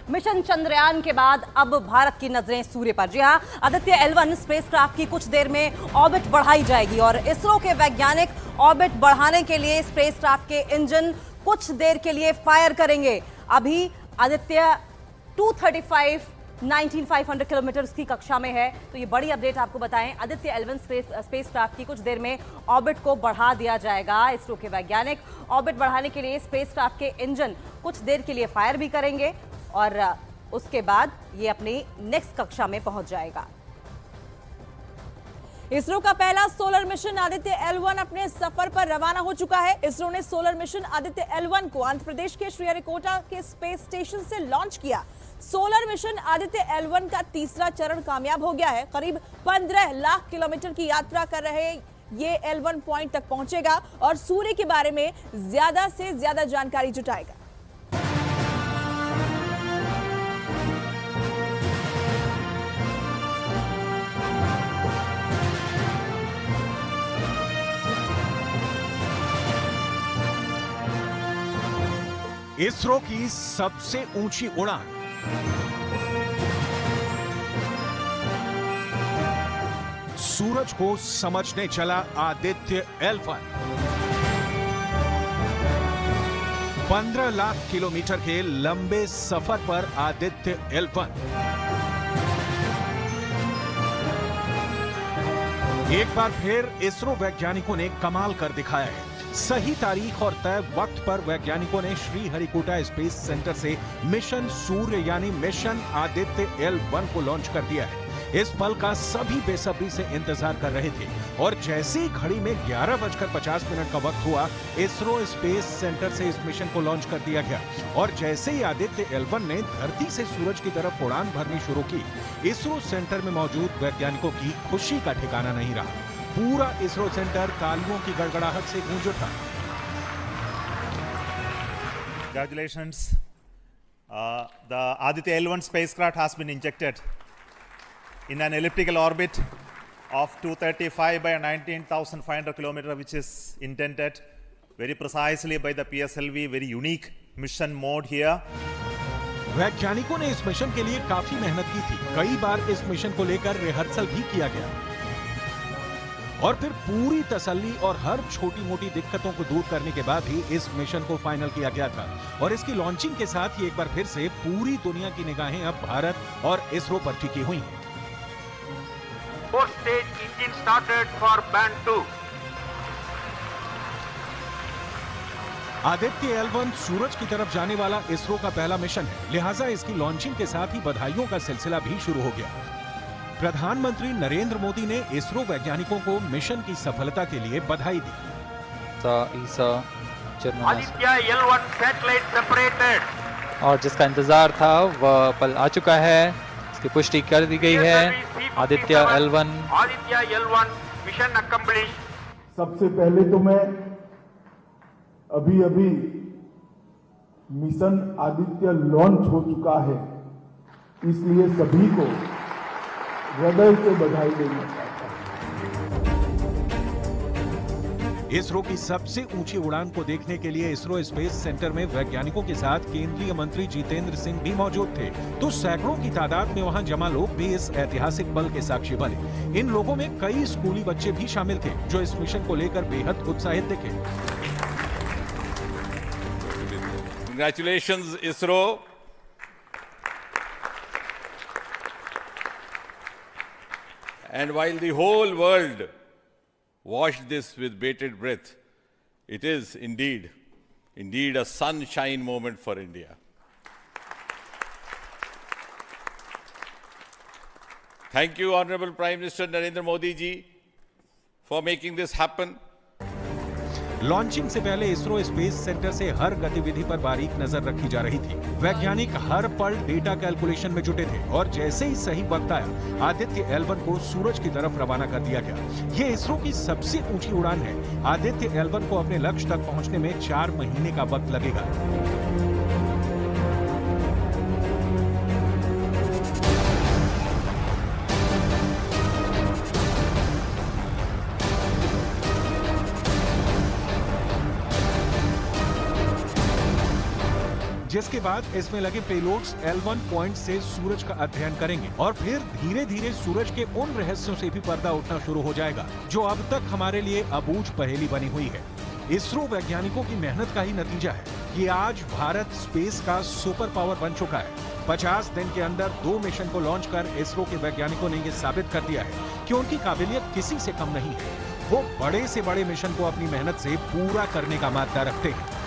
Mission Chandrayaan के बाद अब भारत की नजरें सूर्य पर। जी हां, आदित्य L1 स्पेसक्राफ्ट की कुछ देर में ऑर्बिट बढ़ाई जाएगी और इसरो के वैज्ञानिक ऑर्बिट बढ़ाने के लिए स्पेसक्राफ्ट के इंजन कुछ देर के लिए फायर करेंगे। अभी आदित्य 19,500 किलोमीटर की कक्षा में है। तो ये बड़ी अपडेट आपको बताएं, आदित्य L1 स्पेसक्राफ्ट की कुछ देर में ऑर्बिट को बढ़ा दिया जाएगा। इसरो के वैज्ञानिक ऑर्बिट बढ़ाने के लिए स्पेसक्राफ्ट के इंजन कुछ देर के लिए फायर भी करेंगे और उसके बाद ये अपनी नेक्स्ट कक्षा में पहुंच जाएगा। इसरो का पहला सोलर मिशन आदित्य L1 अपने सफर पर रवाना हो चुका है। इसरो ने सोलर मिशन आदित्य L1 को आंध्र प्रदेश के श्रीहरिकोटा के स्पेस स्टेशन से लॉन्च किया। सोलर मिशन आदित्य L1 का तीसरा चरण कामयाब हो गया है। करीब 15 लाख किलोमीटर की यात्रा कर रहे ये L1 पॉइंट तक पहुंचेगा और सूर्य के बारे में ज्यादा से ज्यादा जानकारी जुटाएगा। इसरो की सबसे ऊंची उड़ान, सूरज को समझने चला आदित्य L1। 15 लाख किलोमीटर के लंबे सफर पर आदित्य L1 एक बार फिर इसरो वैज्ञानिकों ने कमाल कर दिखाया है। सही तारीख और तय वक्त पर वैज्ञानिकों ने श्रीहरिकोटा स्पेस सेंटर से मिशन सूर्य यानी मिशन आदित्य L1 को लॉन्च कर दिया है। इस पल का सभी बेसब्री से इंतजार कर रहे थे और जैसे ही घड़ी में 11:50 का वक्त हुआ, इसरो स्पेस सेंटर से इस मिशन को लॉन्च कर दिया गया और जैसे ही आदित्य L1 ने धरती से सूरज की तरफ उड़ान भरनी शुरू की, इसरो सेंटर में मौजूद वैज्ञानिकों की खुशी का ठिकाना नहीं रहा। पूरा इसरो सेंटर तालियों की गड़गड़ाहट से गूंज उठा। Congratulations. The Aditya L1 spacecraft has been injected in an elliptical orbit of 235 by 19,500 kilometers, which is intended very precisely by the PSLV. Very unique mission mode here. वैज्ञानिकों ने इस मिशन के लिए काफी मेहनत की थी। कई बार इस मिशन को लेकर रिहर्सल भी किया गया और फिर पूरी तसल्ली और हर छोटी मोटी दिक्कतों को दूर करने के बाद ही इस मिशन को फाइनल किया गया था और इसकी लॉन्चिंग के साथ ही एक बार फिर से पूरी दुनिया की निगाहें अब भारत और इसरो पर टिकी हुई हैं। Fourth stage engine started for band 2. Aditya L1 सूरज की तरफ जाने वाला इसरो का पहला मिशन है, लिहाजा इसकी लॉन्चिंग के साथ ही बधाइयों का सिलसिला भी शुरू हो गया। प्रधानमंत्री नरेंद्र मोदी ने इसरो वैज्ञानिकों को मिशन की सफलता के लिए बधाई दी। Aditya L1 satellite separated. और जिसका इंतजार था वह पल आ चुका है, इसकी पुष्टि कर दी गई है। Aditya L1 mission accomplished. सबसे पहले तो मैं अभी मिशन आदित्य लॉन्च हो चुका है, इसलिए सभी को हृदय से बधाई देना चाहता हूं। इसरो की सबसे ऊंची उड़ान को देखने के लिए इसरो स्पेस सेंटर में वैज्ञानिकों के साथ केंद्रीय मंत्री जितेंद्र सिंह भी मौजूद थे। तो सैकड़ों की तादाद में वहां जमा लोग भी इस ऐतिहासिक पल के साक्षी बने। इन लोगों में कई स्कूली बच्चे भी शामिल थे जो इस मिशन को लेकर बेहद उत्साहित दिखे। Congratulations, ISRO. And while the whole world watched this with bated breath, it is indeed a sunshine moment for India. Thank you, Honorable Prime Minister Narendra Modi ji, for making this happen. Launching से पहले ISRO space centre से हर गतिविधि पर बारीक नजर रखी जा रही थी। वैज्ञानिक हर पल डेटा कैलकुलेशन में जुटे थे और जैसे ही सही वक्त आया, आदित्य L1 को सूरज की तरफ रवाना कर दिया गया। ये इसरो की सबसे ऊंची उड़ान है। आदित्य L1 को अपने लक्ष्य तक पहुंचने में 4 महीने का वक्त लगेगा। जिसके बाद इसमें लगे पेलोड्स L1 पॉइंट से सूरज का अध्ययन करेंगे और फिर धीरे धीरे सूरज के उन रहस्यों से भी पर्दा उठना शुरू हो जाएगा जो अब तक हमारे लिए अबूझ पहेली बनी हुई है। इसरो वैज्ञानिकों की मेहनत का ही नतीजा है कि आज भारत स्पेस का सुपर पावर बन चुका है। 50 दिन के अंदर 2 मिशन को लॉन्च कर इसरो के वैज्ञानिकों ने ये साबित कर दिया है कि उनकी काबिलियत किसी से कम नहीं है। वो बड़े से बड़े मिशन को अपनी मेहनत से पूरा करने का मादा रखते हैं।